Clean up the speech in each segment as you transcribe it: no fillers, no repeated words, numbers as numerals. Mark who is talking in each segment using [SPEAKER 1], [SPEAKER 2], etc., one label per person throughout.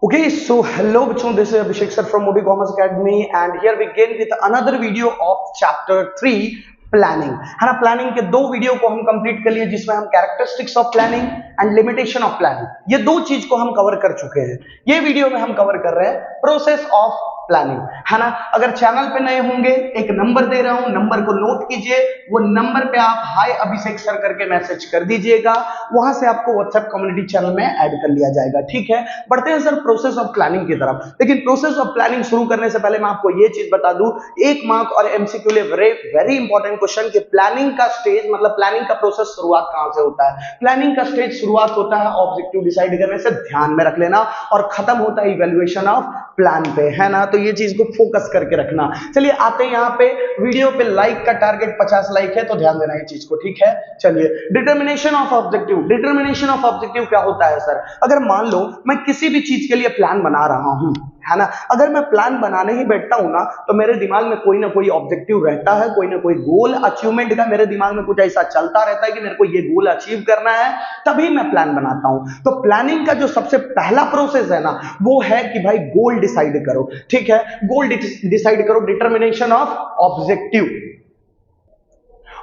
[SPEAKER 1] Okay, so hello bachon, this is Abhishek sir from Moody Commerce Academy and here we begin with another video of chapter 3 planning है ना। Planning के दो video को हम complete कर लिए जिसमें हम characteristics of planning and limitation of planning ये दो चीज को हम कवर कर चुके हैं। ये वीडियो में हम कवर कर रहे हैं प्रोसेस ऑफ प्लानिंग है ना। अगर चैनल पे नए होंगे एक नंबर दे रहा हूं, नंबर को नोट कीजिए। वो नंबर पे आप हाय अभिषेक सर करके मैसेज कर दीजिएगा, वहां से आपको व्हाट्सएप कम्युनिटी चैनल में ऐड कर लिया जाएगा। ठीक है, बढ़ते हैं सर प्रोसेस ऑफ प्लानिंग की तरफ। लेकिन प्रोसेस ऑफ प्लानिंग शुरू करने से पहले मैं आपको ये चीज बता दूं, एक मार्क और एमसीक्यू लिए वेरी इंपॉर्टेंट क्वेश्चन कि प्लानिंग का स्टेज मतलब प्लानिंग का प्रोसेस शुरुआत कहां से होता है। प्लानिंग का स्टेज शुरुआत होता है ऑब्जेक्टिव डिसाइड करने से, ध्यान में रख लेना, और खत्म होता है इवैल्यूएशन ऑफ प्लान पे, है ना। तो ये चीज को फोकस करके रखना। चलिए आते हैं यहाँ पे वीडियो पे। लाइक का टारगेट 50 लाइक है तो ध्यान देना ये चीज को, ठीक है। चलिए determination of objective. Determination of objective क्या होता है सर? अगर मान लो मैं किसी भी चीज के लिए प्लान बना रहा हूं, है ना, अगर मैं प्लान बनाने ही बैठता हूं ना तो मेरे दिमाग में कोई ना कोई ऑब्जेक्टिव रहता है, कोई ना कोई गोल अचीवमेंट का मेरे दिमाग में कुछ ऐसा चलता रहता है कि मेरे को ये गोल अचीव करना है, तभी मैं प्लान बनाता हूं। तो प्लानिंग का जो सबसे पहला प्रोसेस है ना वो है कि भाई गोल डिसाइड करो। ठीक है, गोल डिसाइड करो, डिटर्मिनेशन ऑफ ऑब्जेक्टिव।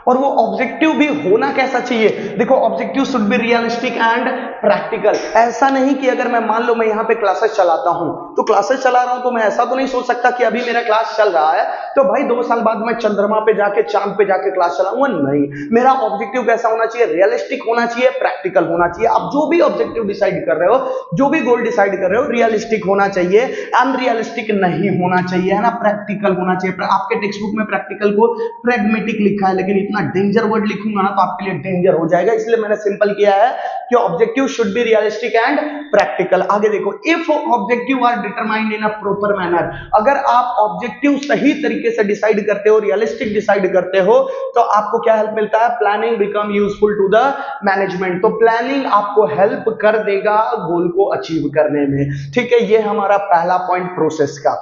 [SPEAKER 1] और वो ऑब्जेक्टिव भी होना कैसा चाहिए? देखो objective should be realistic and practical. ऐसा नहीं कि अगर मैं मान लो मैं यहाँ पे क्लासेस चलाता हूं तो क्लासेस चला रहा हूं तो मैं ऐसा तो नहीं सोच सकता कि अभी मेरा क्लास चल रहा है तो भाई 2 साल बाद मैं चंद्रमा पे जाके चांद पे जाके क्लास चलाऊंगा। नहीं, मेरा ऑब्जेक्टिव कैसा होना चाहिए? रियलिस्टिक होना चाहिए, प्रैक्टिकल होना चाहिए। आप जो भी ऑब्जेक्टिव डिसाइड कर रहे हो, जो भी गोल डिसाइड कर रहे हो, रियलिस्टिक होना चाहिए, अनरियलिस्टिक नहीं होना चाहिए, है ना, प्रैक्टिकल होना चाहिए। आपके टेक्स्ट बुक में प्रैक्टिकल को प्रैग्मेटिक लिखा है, लेकिन इतना डेंजर वर्ड लिखूंगा ना तो आपके लिए डेंजर हो जाएगा, इसलिए मैंने सिंपल किया है कि objective should be realistic and practical. आगे देखो, if objective are determined in a proper manner. अगर आप ऑब्जेक्टिव सही तरीके से डिसाइड करते हो, रियलिस्टिक डिसाइड करते हो, तो आपको क्या हेल्प मिलता है? Planning become useful to the management. तो प्लानिंग आपको हेल्प कर देगा गोल को अचीव करने में। ठीक है, ये हमारा पहला पॉइंट प्रोसेस का।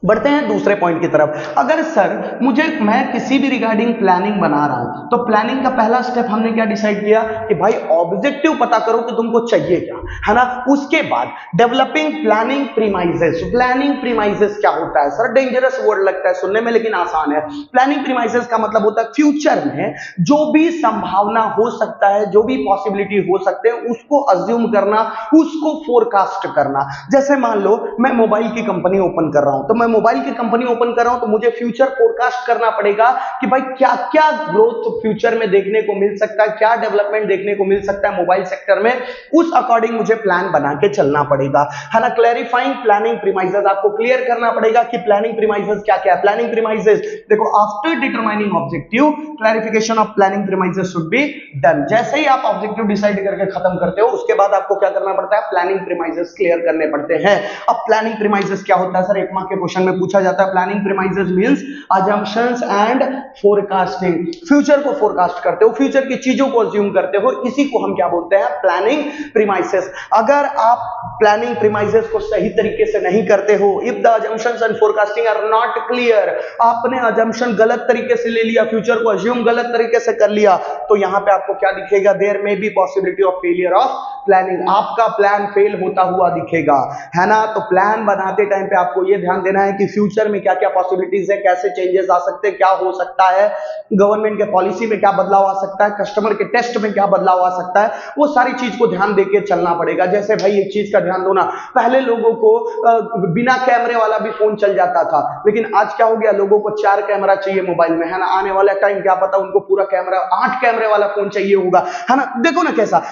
[SPEAKER 1] बढ़ते हैं दूसरे पॉइंट की तरफ। अगर सर मैं किसी भी रिगार्डिंग प्लानिंग बना रहा हूं तो प्लानिंग का पहला स्टेप हमने क्या डिसाइड किया कि भाई ऑब्जेक्टिव पता करो कि तुमको चाहिए क्या, है ना। उसके बाद developing planning premises. Planning premises क्या होता है सर? डेंजरस वर्ड लगता है सुनने में लेकिन आसान है। प्लानिंग प्रीमाइसेस का मतलब होता है फ्यूचर में जो भी संभावना हो सकता है, जो भी पॉसिबिलिटी हो सकते हैं, उसको अज्यूम करना, उसको फोरकास्ट करना। जैसे मान लो मैं मोबाइल की कंपनी ओपन कर रहा हूं, तो मैं मोबाइल की कंपनी ओपन कर रहा हूं तो मुझे फ्यूचर फोरकास्ट करना पड़ेगा कि भाई क्या क्या ग्रोथ फ्यूचर में देखने को मिल सकता है, क्या डेवलपमेंट देखने को मिल सकता है मोबाइल सेक्टर में, उस अकॉर्डिंग मुझे प्लान बना के चलना पड़ेगा, है ना। क्लैरिफाइंग प्लानिंग प्रीमाइसेस, आपको क्लियर करना पड़ेगा कि प्लानिंग प्रीमाइसेस क्या क्या है। प्लानिंग प्रीमाइसेस देखो, after determining objective clarification of planning premises should be done. जैसे ही आप ऑब्जेक्टिव डिसाइड करके खत्म करते हो उसके बाद आपको क्या करना पड़ता है? प्लानिंग प्रीमाइसेस क्लियर करने पड़ते हैं। अब प्लानिंग प्रीमाइसेस क्या होता है सर? एक मार्क के क्वेश्चन में पूछा जाता है। Planning premises means assumptions and forecasting. Future को फोरकास्ट करते हो, फ्यूचर की चीजों को अज्यूम करते हो, इसी को हम क्या बोलते हैं? Planning premises. अगर आप प्लानिंग प्रीमाइसेस को सही तरीके से नहीं करते हो, if the assumptions and forecasting are not clear, आपने अजम्पशन गलत तरीके से ले लिया, फ्यूचर को अज्यूम गलत तरीके से कर लिया, तो यहां पे आपको क्या दिखेगा? There may be possibility of failure of planning. आपका प्लान फेल होता हुआ दिखेगा, है ना। तो प्लान बनाते टाइम पे आपको यह ध्यान देना है कि फ्यूचर में क्या क्या पॉसिबिलिटीज है, कैसे चेंजेस आ सकते हैं, क्या हो सकता है, गवर्नमेंट के पॉलिसी में क्या बदलाव आ सकता है, कस्टमर के टेस्ट में क्या बदलाव आ सकता है, वो सारी चीज को ध्यान देके चलना पड़ेगा। जैसे भाई एक चीज का ध्यान दो ना, पहले लोगों को बिना कैमरे वाला भी फोन चल जाता था, लेकिन आज क्या हो गया? लोगों को 4 कैमरा चाहिए मोबाइल में, है ना। आने वाला टाइम क्या पता उनको पूरा कैमरा 8 कैमरे वाला फोन चाहिए होगा, है ना। देखो ना कैसा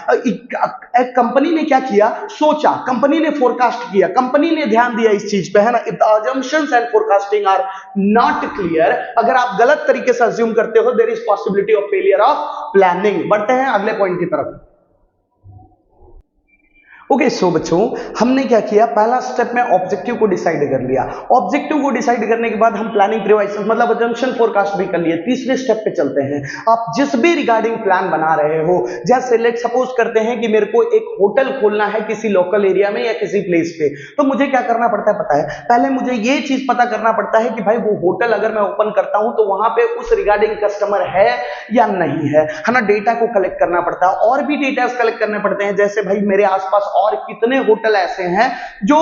[SPEAKER 1] एक कंपनी ने क्या किया, सोचा, कंपनी ने फोरकास्ट किया, कंपनी ने ध्यान दिया इस चीज पे, है ना। If the assumptions and forecasting are not clear, अगर आप गलत तरीके से अज्यूम करते हो, there is possibility of failure of planning। बढ़ते हैं अगले पॉइंट की तरफ। ओके सो बच्चों, हमने क्या किया? पहला स्टेप में ऑब्जेक्टिव को डिसाइड कर लिया। ऑब्जेक्टिव को डिसाइड करने के बाद हम प्लानिंग प्रीमाइसेस मतलब अजम्पशन फोरकास्ट भी कर लिए। तीसरे स्टेप पे चलते हैं। आप जिस भी रिगार्डिंग प्लान बना रहे हो, जैसे लेट सपोज करते हैं कि मेरे को एक होटल खोलना है किसी लोकल एरिया में या किसी प्लेस पे, तो मुझे क्या करना पड़ता है पता है? पहले मुझे ये चीज पता करना पड़ता है कि भाई वो होटल अगर मैं ओपन करता हूं तो वहां पे उस रिगार्डिंग कस्टमर है या नहीं है ना। डेटा को कलेक्ट करना पड़ता है, और भी डेटा कलेक्ट करने पड़ते हैं। जैसे भाई मेरे आसपास और कितने होटल ऐसे हैं जो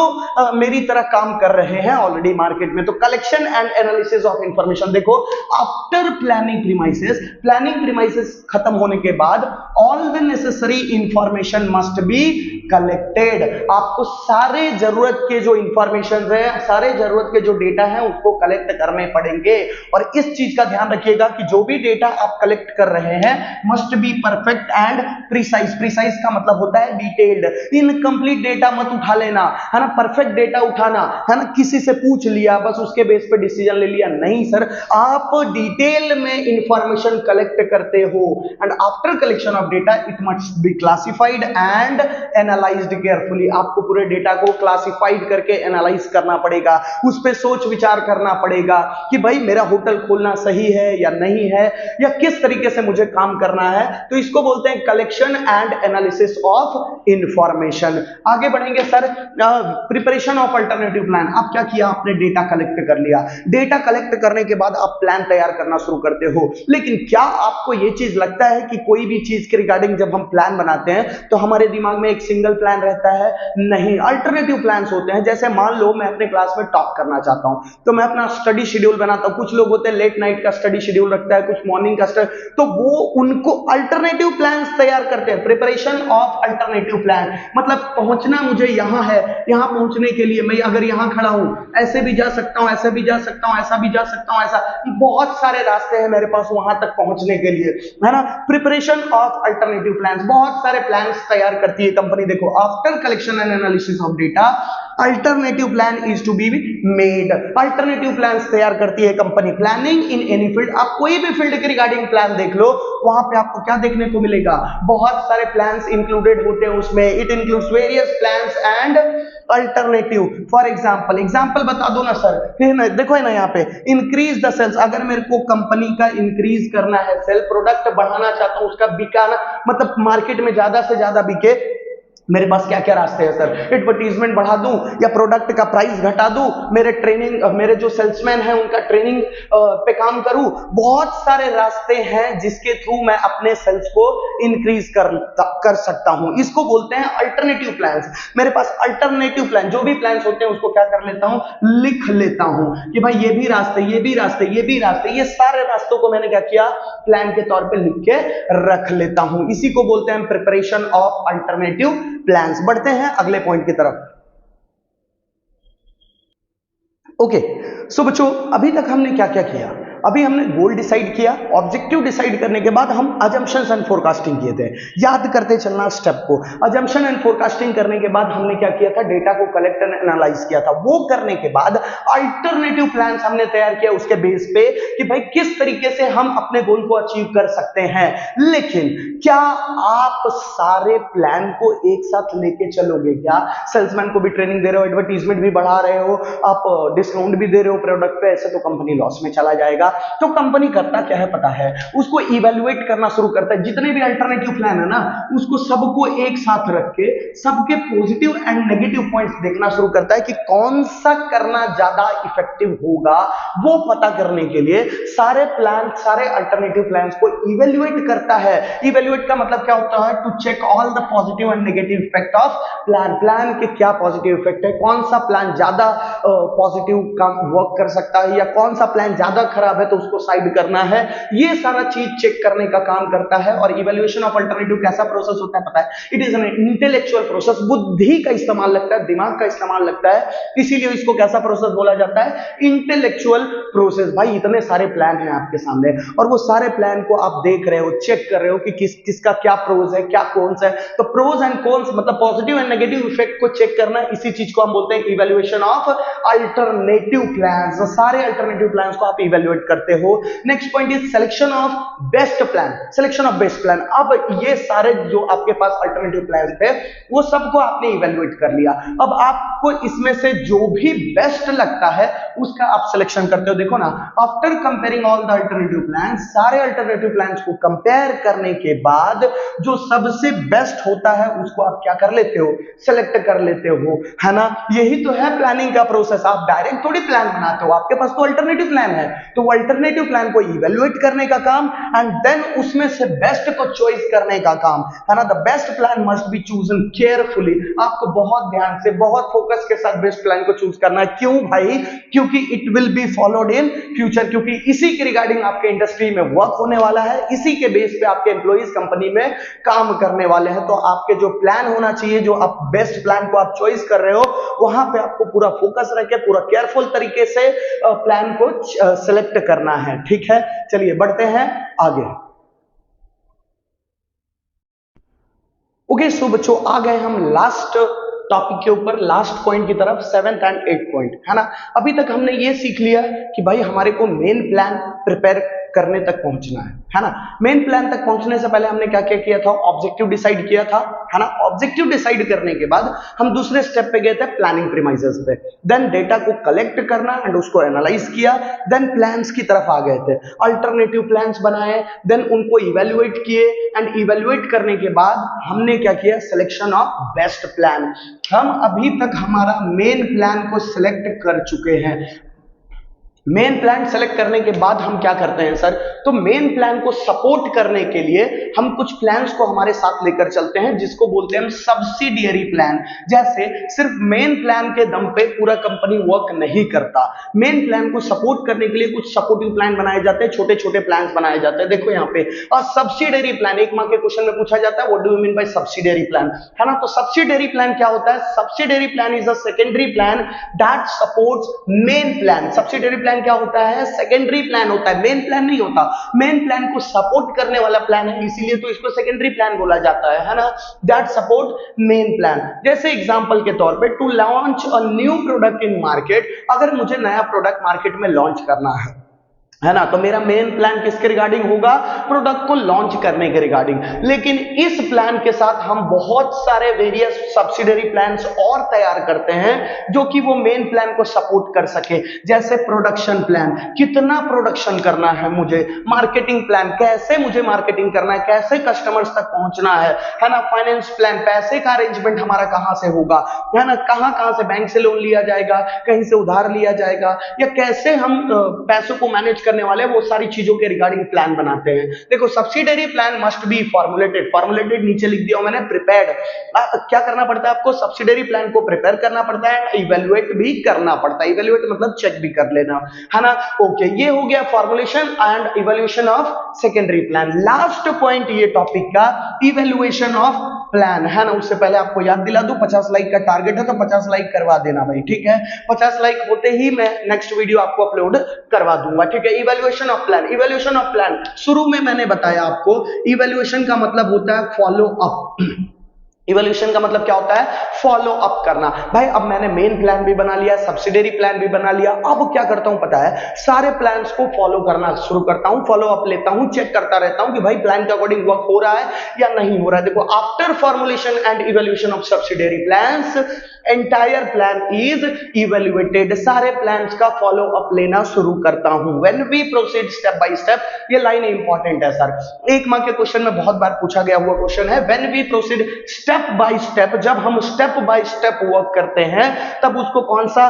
[SPEAKER 1] मेरी तरह काम कर रहे हैं ऑलरेडी मार्केट में। तो collection and analysis of information, देखो आफ्टर प्लानिंग प्रीमाइसेस खत्म होने के बाद all the necessary information must be collected. आपको सारे जरूरत के जो इंफॉर्मेशन है, सारे जरूरत के जो डेटा है उसको कलेक्ट करने पड़ेंगे। और इस चीज का ध्यान रखिएगा कि जो भी डेटा आप कलेक्ट कर रहे हैं must be perfect and precise. Precise का मतलब होता है डिटेल्ड। इनकम्प्लीट डेटा मत उठा लेना, है ना। परफेक्ट डेटा उठाना, है ना। किसी से पूछ लिया बस उसके बेस पे डिसीजन ले लिया, नहीं सर, आप डिटेल में इंफॉर्मेशन कलेक्ट करते हो। And after collection of data it must be classified and analysed carefully. आपको पूरे डेटा को क्लासिफाइड करके एनालाइज करना पड़ेगा, उस पर सोच विचार करना पड़ेगा कि भाई मेरा होटल खोलना सही है या नहीं है, या किस तरीके से मुझे काम करना है। तो इसको बोलते हैं collection and analysis of information. आगे बढ़ेंगे sir, preparation of alternative plan. आप क्या किया, आपने डेटा कलेक्ट कर लिया। डेटा कलेक्ट करने के बाद आप प्लान तैयार करना शुरू करते हो। लेकिन क्या आपको यह चीज लगता है कि कोई भी चीज के रिगार्डिंग जब हम प्लान बनाते हैं तो हमारे दिमाग में एक सिंगल प्लान रहता है? नहीं, अल्टरनेटिव प्लान्स होते हैं। जैसे मान लो मैं अपने क्लास में टॉप करना चाहता हूं तो मैं अपना स्टडी शेड्यूल बनाता हूं। कुछ लोग होते हैं लेट नाइट का स्टडी शेड्यूल रखता है, कुछ मॉर्निंग का तो वो उनको अल्टरनेटिव प्लान्स तैयार करते हैं। प्रिपरेशन ऑफ अल्टरनेटिव प्लान मतलब पहुंचना मुझे यहां है, यहां पहुंचने के लिए मैं अगर यहां खड़ा हूं ऐसे भी जा सकता हूं, ऐसे भी जा सकता हूं, ऐसा भी जा सकता हूं, ऐसा बहुत सारे रास्ते हैं मेरे पास वहां तक पहुंचने के लिए, है ना। प्रिपरेशन ऑफ अल्टरनेटिव प्लान्स, बहुत सारे प्लान्स तैयार करती है कंपनी। देखो after collection and analysis of data alternative plan is to be made. Alternative plans तैयार करती है company. Planning in any field, आप कोई भी फील्ड के रिगार्डिंग प्लान देख लो, वहां पे आपको क्या देखने को मिलेगा, बहुत सारे प्लान्स इंक्लूडेड होते हैं उसमें। It includes various plans and alternative. For example बता दो ना सर, फिर ना देखो है ना यहाँ पे इंक्रीज द सेल्स। अगर मेरे को कंपनी का इंक्रीज करना है, सेल प्रोडक्ट बढ़ाना चाहता हूं, उसका बिकाना मतलब मार्केट में ज्यादा से ज्यादा बिके, मेरे पास क्या क्या रास्ते हैं सर? एडवर्टीजमेंट बढ़ा दूं या प्रोडक्ट का प्राइस घटा दूं, मेरे जो सेल्समैन हैं उनका ट्रेनिंग पे काम करूं। बहुत सारे रास्ते हैं जिसके थ्रू मैं अपने सेल्स को इंक्रीज कर सकता हूं। इसको बोलते हैं अल्टरनेटिव प्लान्स। मेरे पास अल्टरनेटिव प्लान, जो भी प्लान्स होते हैं उसको क्या कर लेता हूं, लिख लेता हूं कि भाई ये भी रास्ते, ये भी रास्ते, ये भी रास्ते, ये सारे रास्तों को मैंने क्या किया, प्लान के तौर पे लिख के रख लेता हूं। इसी को बोलते हैं प्रिपरेशन ऑफ अल्टरनेटिव प्लान्स। बढ़ते हैं अगले पॉइंट की तरफ। ओके, सो बच्चों अभी तक हमने क्या क्या किया? अभी हमने गोल डिसाइड किया, ऑब्जेक्टिव डिसाइड करने के बाद हम अजम्पशंस एंड फोरकास्टिंग किए थे। याद करते चलना स्टेप को। अजम्पशन एंड फोरकास्टिंग करने के बाद हमने क्या किया था, डेटा को कलेक्ट एंड एनालाइज किया था। वो करने के बाद अल्टरनेटिव प्लान्स हमने तैयार किया उसके बेस पे कि भाई किस तरीके से हम अपने गोल को अचीव कर सकते हैं। लेकिन क्या आप सारे प्लान को एक साथ लेके चलोगे? क्या सेल्समैन को भी ट्रेनिंग दे रहे हो, एडवर्टीजमेंट भी बढ़ा रहे हो, आप डिस्काउंट भी दे रहे हो प्रोडक्ट पे, ऐसे तो कंपनी लॉस में चला जाएगा। तो कंपनी करता क्या है पता है, उसको इवैल्यूएट करना शुरू करता है। जितने भी अल्टरनेटिव प्लान है ना, उसको सबको एक साथ रख के सबके पॉजिटिव एंड नेगेटिव पॉइंट्स देखना शुरू करता है कि कौन सा करना ज्यादा इफेक्टिव होगा। वो पता करने के लिए सारे प्लान, सारे अल्टरनेटिव प्लान्स को इवैल्यूएट करता है। इवैल्यूएट का मतलब क्या होता है, to check all the positive and negative effect of plan. Plan के क्या पॉजिटिव इफेक्ट है, कौन सा प्लान ज्यादा पॉजिटिव काम वर्क कर सकता है, या कौन सा प्लान ज्यादा खराब है तो उसको साइड करना है। ये सारा चीज चेक करने का काम करता है। और इवैल्यूएशन ऑफ अल्टरनेटिव कैसा प्रोसेस होता है पता है? It is an intellectual process. बुद्धि का इस्तेमाल लगता है, दिमाग का इस्तेमाल लगता है, इसीलिए इसको कैसा प्रोसेस बोला जाता है, इंटेलेक्चुअल प्रोसेस। भाई इतने सारे प्लान हैं आपके सामने और वो सारे प्लान को आप देख रहे हो, चेक कर रहे हो कि किसका क्या प्रोज है, क्या कॉन्स है। तो प्रोज एंड कॉन्स मतलब पॉजिटिव एंड नेगेटिव इफेक्ट को चेक करना, इसी चीज को हम बोलते हैं इवैल्यूएशन ऑफ अल्टरनेटिव प्लान्स। सारे अल्टरनेटिव प्लान्स को आप इवैल्यूएट करते हो। Next point is selection of best plan. Selection of best plan. अब ये सारे जो आपके पास अल्टरनेटिव प्लान थे वो सबको आपने इवैल्यूएट कर लिया। अब आपको इसमें से जो भी बेस्ट लगता है उसका आप सिलेक्शन करते हो। देखो ना, after comparing all the alternative plan, सारे अल्टरनेटिव प्लान्स को कंपेयर करने के बाद जो सबसे बेस्ट होता है उसको आप क्या कर लेते हो, सेलेक्ट कर लेते हो, है ना। यही तो है प्लानिंग का प्रोसेस। आप डायरेक्ट थोड़ी प्लान बनाते हो, आपके पास तो अल्टरनेटिव प्लान है, तो वो अल्टरनेटिव प्लान को इवेल्युएट करने का काम एंड देन उसमें से बेस्ट को चॉइस करने का काम है ना। The best plan must be chosen carefully. आपको बहुत ध्यान से, बहुत फोकस के साथ बेस्ट प्लान को चूज करना है। क्यों भाई? क्योंकि it will be followed in future, क्योंकि इसी के रिगार्डिंग आपके इंडस्ट्री में वर्क होने वाला है, इसी के बेस पे आपके एम्प्लॉइज कंपनी में काम करने वाले हैं। तो आपके जो प्लान होना चाहिए, जो आप बेस्ट प्लान को आप चॉइस कर रहे हो, वहां पे आपको पूरा फोकस रख के पूरा केयरफुल तरीके से प्लान को सिलेक्ट करना है। ठीक है, चलिए बढ़ते हैं आगे। ओके सो बच्चों, आ गए हम लास्ट टॉपिक के ऊपर, लास्ट पॉइंट की तरफ, 7th एंड 8th पॉइंट, है ना। अभी तक हमने ये सीख लिया कि भाई हमारे को मेन प्लान प्रिपेयर करने तक पहुंचना है ना। मेन प्लान तक पहुंचने से पहले हमने क्या क्या किया था? ऑब्जेक्टिव डिसाइड किया था, है ना। ऑब्जेक्टिव डिसाइड करने के बाद हम दूसरे स्टेप पे गए थे, प्लानिंग प्रीमाइसेस पे। देन डेटा को कलेक्ट करना एंड उसको एनालाइज किया, देन प्लान्स की तरफ आ गए थे, अल्टरनेटिव प्लान्स बनाए, देन उनको इवेल्युएट किए एंड इवेल्युएट करने के बाद हमने क्या किया? Selection of best plan. हम अभी तक हमारा मेन प्लान को सिलेक्ट कर चुके हैं। मेन प्लान सेलेक्ट करने के बाद हम क्या करते हैं सर? तो मेन प्लान को सपोर्ट करने के लिए हम कुछ प्लान्स को हमारे साथ लेकर चलते हैं, जिसको बोलते हैं हम सब्सिडियरी प्लान। जैसे सिर्फ मेन प्लान के दम पे पूरा कंपनी वर्क नहीं करता, मेन प्लान को सपोर्ट करने के लिए कुछ सपोर्टिव प्लान बनाए जाते हैं, छोटे छोटे प्लान बनाए जाते हैं। देखो यहाँ पे, और सब्सिडियरी प्लान एक मार्क के क्वेश्चन में पूछा जाता है, what do you mean by subsidiary plan, है ना। तो सब्सिडियरी प्लान क्या होता है? Subsidiary plan is a secondary plan that supports main plan. Subsidiary plan क्या होता है? सेकेंडरी प्लान होता है, मेन प्लान नहीं होता। मेन प्लान को सपोर्ट करने वाला प्लान है, इसीलिए तो इसको सेकेंडरी प्लान बोला जाता है ना। That support main plan. जैसे एग्जांपल के तौर पे, to launch a new product in market, अगर मुझे नया प्रोडक्ट मार्केट में लॉन्च करना है ना, तो मेरा मेन प्लान किसके रिगार्डिंग होगा? प्रोडक्ट को लॉन्च करने के रिगार्डिंग। लेकिन इस प्लान के साथ हम बहुत सारे वेरियस सब्सिडियरी प्लान्स और तैयार करते हैं, जो कि वो मेन प्लान को सपोर्ट कर सके। जैसे प्रोडक्शन प्लान, कितना प्रोडक्शन करना है मुझे, मार्केटिंग प्लान, कैसे मुझे मार्केटिंग करना है, कैसे कस्टमर्स तक पहुंचना है ना। फाइनेंस प्लान, पैसे का अरेंजमेंट हमारा कहां से होगा, है ना, कहां से बैंक से लोन लिया जाएगा, कहीं से उधार लिया जाएगा, या कैसे हम पैसों को मैनेज करने वाले, वो सारी चीजों के रिगार्डिंग प्लान बनाते हैं। देखो subsidiary plan must be formulated, formulated नीचे लिख दिया मैंने, प्रिपेयर्ड। क्या करना पड़ता है आपको? सब्सिडियरी प्लान को प्रिपेयर करना पड़ता है, इवेल्युएट भी करना पड़ता है। इवेल्युएट मतलब चेक भी कर लेना, है ना। ओके, ये हो गया formulation and evaluation of secondary plan. Last point ये टॉपिक का, इवेल्युएशन ऑफ प्लान, है ना। उससे पहले आपको याद दिला दूं, 50 लाइक का टारगेट है, तो 50 लाइक करवा देना भाई, ठीक है। 50 लाइक होते ही मैं नेक्स्ट वीडियो आपको अपलोड करवा दूंगा, ठीक है। Evaluation of plan, evaluation of plan शुरू में मैंने बताया आपको, इवैल्यूएशन का मतलब होता है फॉलो अप। इवोल्यूशन का मतलब क्या होता है? फॉलो अप करना। भाई अब मैंने मेन प्लान भी बना लिया, सब्सिडियरी प्लान भी बना लिया, अब क्या करता हूं पता है? सारे प्लान्स को फॉलो करना शुरू करता हूं, फॉलो अप लेता हूं, चेक करता रहता हूं कि भाई प्लान के अकॉर्डिंग वर्क हो रहा है या नहीं हो रहा है। देखो, after formulation and evolution of subsidiary plans, entire plan is evaluated. सारे प्लान्स का फॉलो अप लेना शुरू करता हूं। When we proceed step by step, ये लाइन इंपॉर्टेंट है सर, एक मार्क के क्वेश्चन में बहुत बार पूछा गया हुआ क्वेश्चन है। When we proceed step by step, जब हम स्टेप बाय स्टेप वर्क करते हैं, तब उसको कौन सा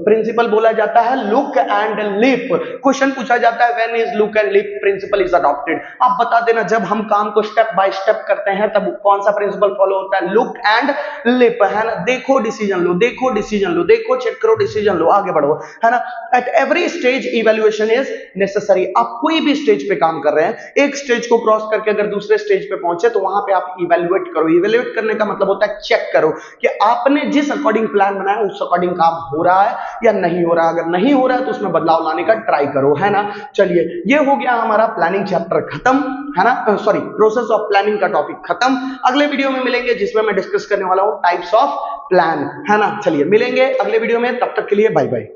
[SPEAKER 1] प्रिंसिपल बोला जाता है? Look and lip. क्वेश्चन पूछा जाता है, when is look and leap principle is adopted. आप बता देना, जब हम काम को स्टेप बाय स्टेप करते हैं, तब कौन सा प्रिंसिपल फॉलो होता है? लुक एंड लिप, है ना। देखो डिसीजन लो, देखो डिसीजन लो, देखो चेक करो डिसीजन लो, आगे बढ़ो, है ना। At every stage evaluation is necessary. आप कोई भी स्टेज पे काम कर रहे हैं, एक स्टेज को क्रॉस करके अगर दूसरे स्टेज पे पहुंचे, तो वहां पे आप इवैल्यूएट करो। इवैल्यूएट करने का मतलब होता है चेक करो कि आपने जिस अकॉर्डिंग प्लान बनाया उस अकॉर्डिंग काम हो रहा है या नहीं हो रहा है। अगर नहीं हो रहा है तो उसमें बदलाव लाने का ट्राई करो, है ना। चलिए, ये हो गया हमारा प्लानिंग चैप्टर खत्म, है ना। सॉरी, प्रोसेस ऑफ प्लानिंग का टॉपिक खत्म। अगले वीडियो में मिलेंगे, जिसमें मैं डिस्कस करने वाला हूं टाइप्स ऑफ प्लान, है ना। चलिए मिलेंगे अगले वीडियो में, तब तक के लिए बाय बाय।